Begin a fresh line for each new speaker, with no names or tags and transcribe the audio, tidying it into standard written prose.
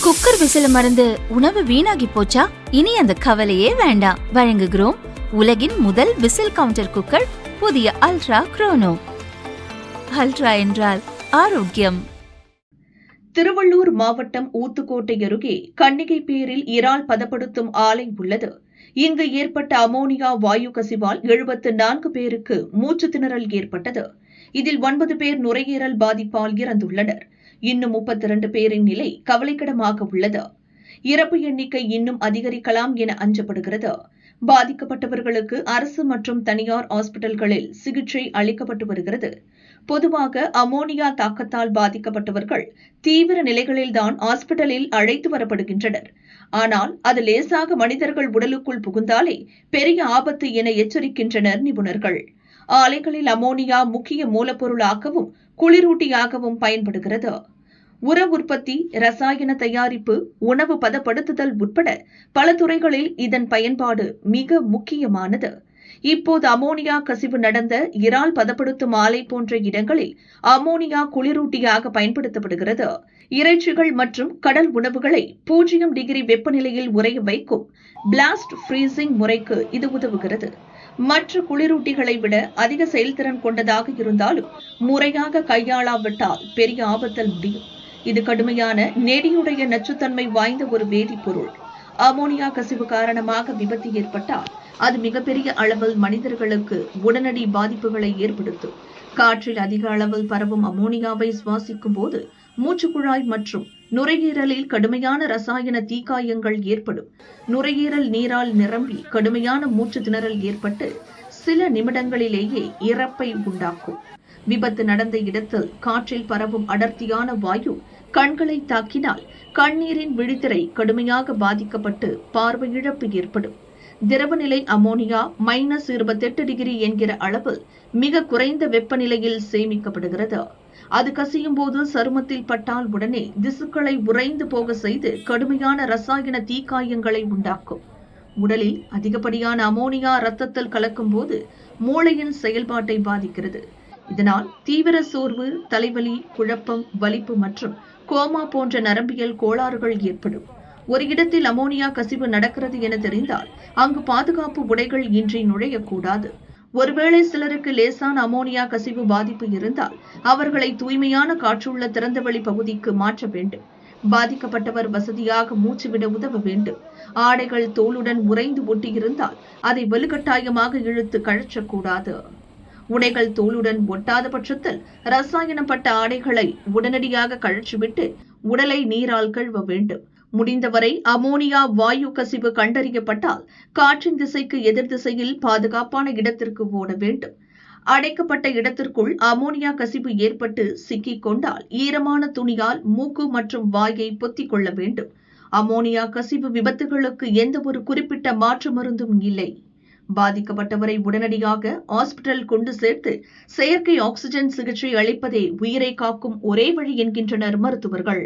Cooker விசில மறந்து உணவு வீணாகி போச்சா? இனி அந்த கவலையே வேண்டாம். வழங்குகிறோம் உலகின் முதல் விசில் கவுண்டர் குக்கர், புதிய அல்ட்ரா குரோனோ. அல்ட்ரா என்றால் ஆரோக்கியம்.
திருவள்ளூர் மாவட்டம் ஊத்துக்கோட்டை அருகே கன்னிகை பேரில் இறால் பதப்படுத்தும் ஆலை உள்ளது. இங்கு ஏற்பட்ட அமோனியா வாயு கசிவால் 74 பேருக்கு மூச்சு திணறல் ஏற்பட்டது. இதில் 9 பேர் நுரையீரல் பாதிப்பால் இறந்துள்ளனர். இன்னும் 32 பேரின் நிலை கவலைக்கிடமாக உள்ளது. இறப்பு எண்ணிக்கை இன்னும் அதிகரிக்கலாம் என அஞ்சப்படுகிறது. பாதிக்கப்பட்டவர்களுக்கு அரசு மற்றும் தனியார் ஹாஸ்பிட்டல்களில் சிகிச்சை அளிக்கப்பட்டு வருகிறது. பொதுவாக அமோனியா தாக்கத்தால் பாதிக்கப்பட்டவர்கள் தீவிர நிலைகளில்தான் ஹாஸ்பிட்டலில் அழைத்து வரப்படுகின்றனர். ஆனால் அது லேசாக மனிதர்கள் உடலுக்குள் புகுந்தாலே பெரிய ஆபத்து என எச்சரிக்கின்றனர் நிபுணர்கள். ஆலைகளில் அமோனியா முக்கிய மூலப்பொருளாகவும் குளிரூட்டியாகவும் பயன்படுகிறது. உர உற்பத்தி, ரசாயன தயாரிப்பு, உணவு பதப்படுத்துதல் உட்பட பல துறைகளில் இதன் பயன்பாடு மிக முக்கியமானது. இப்போது அமோனியா கசிவு நடந்த இறால் பதப்படுத்தும் ஆலை போன்ற இடங்களில் அமோனியா குளிரூட்டியாக பயன்படுத்தப்படுகிறது. இறைச்சிகள் மற்றும் கடல் உணவுகளை 0 டிகிரி வெப்பநிலையில் உறைய வைக்கும் பிளாஸ்ட் ஃப்ரீசிங் முறைக்கு இது உதவுகிறது. மற்ற குளிரூட்டிகளை விட அதிக செயல்திறன் கொண்டதாக இருந்தாலும் முறையாக கையாளாவிட்டால் பெரிய ஆபத்தில் முடியும். இது கடுமையான நெடியுடைய நச்சுத்தன்மை வாய்ந்த ஒரு வேதிப்பொருள். அமோனியா கசிவு காரணமாக விபத்து ஏற்பட்டால் அது மிகப்பெரிய அளவில் மனிதர்களுக்கு உடனடி பாதிப்புகளை ஏற்படுத்தும். காற்றில் அதிக அளவில் பரவும் அமோனியாவை சுவாசிக்கும் போது மூச்சுக்குழாய் மற்றும் நுரையீரலில் கடுமையான ரசாயன தீக்காயங்கள் ஏற்படும். நுரையீரல் நீரால் நிரம்பி கடுமையான மூச்சு திணறல் ஏற்பட்டு சில நிமிடங்களிலேயே இறப்பை உண்டாக்கும். விபத்து நடந்த இடத்தில் காற்றில் பரவும் அடர்த்தியான வாயு கண்களை தாக்கினால் கண்ணீரின் விழித்திரை கடுமையாக பாதிக்கப்பட்டு பார்வை இழப்பு ஏற்படும். திரவநிலை அமோனியா -28 டிகிரி என்கிற அளவில் மிக குறைந்த வெப்பநிலையில் சேமிக்கப்படுகிறது. அது கசியும் போது சருமத்தில் பட்டால் உடனே திசுக்களை உறைந்து போக செய்து கடுமையான ரசாயன தீக்காயங்களை உண்டாக்கும். உடலில் அதிகப்படியான அமோனியா ரத்தத்தில் கலக்கும் போது மூளையின் செயல்பாட்டை பாதிக்கிறது. இதனால் தீவிர சோர்வு, தலைவலி, குழப்பம், வலிப்பு மற்றும் கோமா போன்ற நரம்பியல் கோளாறுகள் ஏற்படும். ஒரு இடத்தில் அமோனியா கசிவு நடக்கிறது என தெரிந்தால் அங்கு பாதுகாப்பு உடைகள் இன்றி நுழையக்கூடாது. ஒருவேளை சிலருக்கு லேசான அமோனியா கசிவு பாதிப்பு இருந்தால் அவர்களை தூய்மையான காற்றுள்ள திறந்தவெளி பகுதிக்கு மாற்ற வேண்டும். பாதிக்கப்பட்டவர் வசதியாக மூச்சுவிட உதவ வேண்டும். ஆடைகள் தோலுடன் உறைந்து ஒட்டியிருந்தால் அதை வலுக்கட்டாயமாக இழுத்து கழற்றக்கூடாது. உடைகள் தோலுடன் ஒட்டாத பட்சத்தில் ரசாயனப்பட்ட ஆடைகளை உடனடியாக கழற்றிவிட்டு உடலை நீரால் கழுவ வேண்டும். முடிந்தவரை அமோனியா வாயு கசிவு கண்டறியப்பட்டால் காற்றின் திசைக்கு எதிர் திசையில் பாதுகாப்பான இடத்திற்கு ஓட வேண்டும். அடைக்கப்பட்ட இடத்திற்குள் அமோனியா கசிவு ஏற்பட்டு சிக்கிக் கொண்டால் ஈரமான துணியால் மூக்கு மற்றும் வாயை பொத்திக் கொள்ள வேண்டும். அமோனியா கசிவு விபத்துகளுக்கு எந்த ஒரு குறிப்பிட்ட மாற்று மருந்தும் இல்லை. பாதிக்கப்பட்டவரை உடனடியாக ஹாஸ்பிட்டல் கொண்டு சேர்த்து செயற்கை ஆக்சிஜன் சிகிச்சை அளிப்பதே உயிரை காக்கும் ஒரே வழி என்கின்றனர் மருத்துவர்கள்.